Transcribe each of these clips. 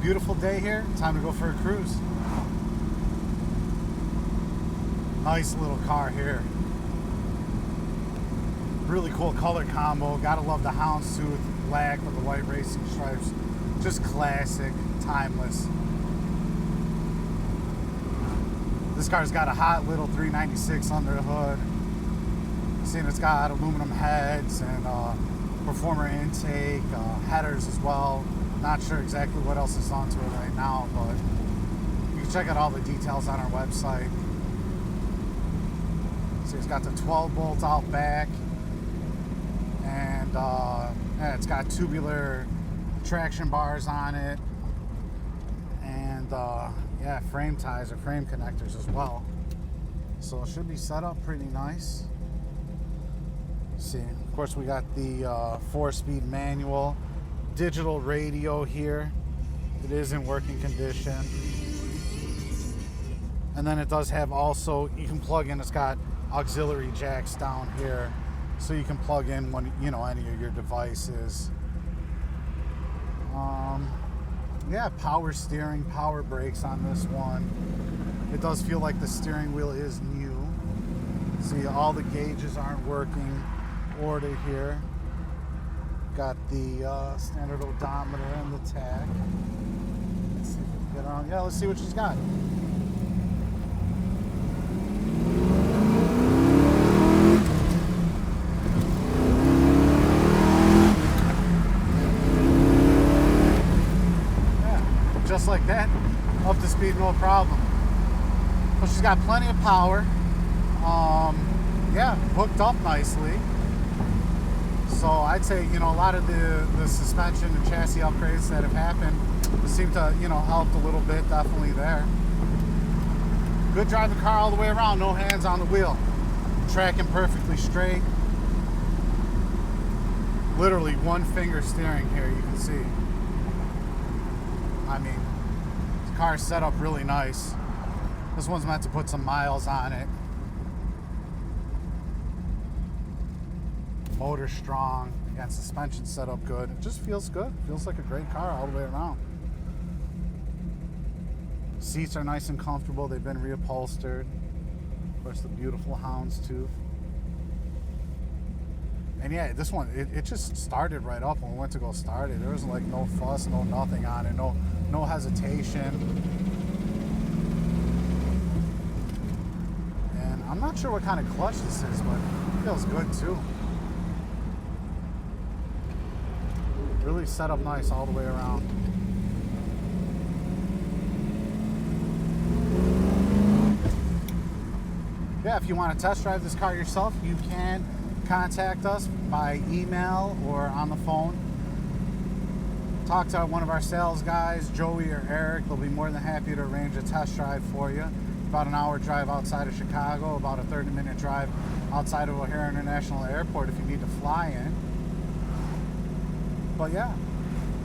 beautiful day here. Time to go for a cruise. Nice little car here. Really cool color combo. Gotta love the houndstooth black with the white racing stripes. Just classic, timeless. This car's got a hot little 396 under the hood. Seeing it's got aluminum heads and performer intake, headers as well. Not sure exactly what else is onto it right now, but you can check out all the details on our website. See, it's got the 12 bolt out back, and it's got tubular traction bars on it, and yeah, frame ties or frame connectors as well. So it should be set up pretty nice. See, of course, we got the 4-speed manual, digital radio here. It is in working condition. And then it does have also, you can plug in, it's got auxiliary jacks down here, so you can plug in when, you know, any of your devices. Yeah, power steering, power brakes on this one. It does feel like the steering wheel is new. See, all the gauges aren't working ordered here. Got the standard odometer and the tach. Let's see if we can get on. Yeah, let's see what she's got. Yeah, just like that, up to speed, no problem. So she's got plenty of power. Yeah, hooked up nicely. So I'd say, you know, a lot of the suspension and chassis upgrades that have happened seem to, you know, helped a little bit, definitely there. Good driving car all the way around, no hands on the wheel. Tracking perfectly straight. Literally one finger steering here, you can see. I mean, the car's set up really nice. This one's meant to put some miles on it. Motor strong, again, suspension set up good. It just feels good. Feels like a great car all the way around. Seats are nice and comfortable. They've been reupholstered. Of course, the beautiful houndstooth. And yeah, this one, it just started right up when we went to go start it. There was like no fuss, no nothing on it, no hesitation. And I'm not sure what kind of clutch this is, but it feels good too. Really set up nice all the way around. Yeah, if you want to test drive this car yourself, you can contact us by email or on the phone. Talk to one of our sales guys, Joey or Eric. They'll be more than happy to arrange a test drive for you. About an hour drive outside of Chicago, about a 30-minute drive outside of O'Hare International Airport if you need to fly in. But yeah,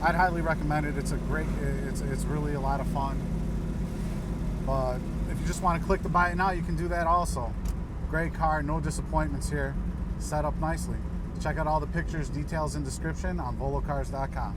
I'd highly recommend it. It's a great, it's really a lot of fun. But if you just want to click to buy it now, you can do that also. Great car, no disappointments here. Set up nicely. Check out all the pictures, details, and description on volocars.com.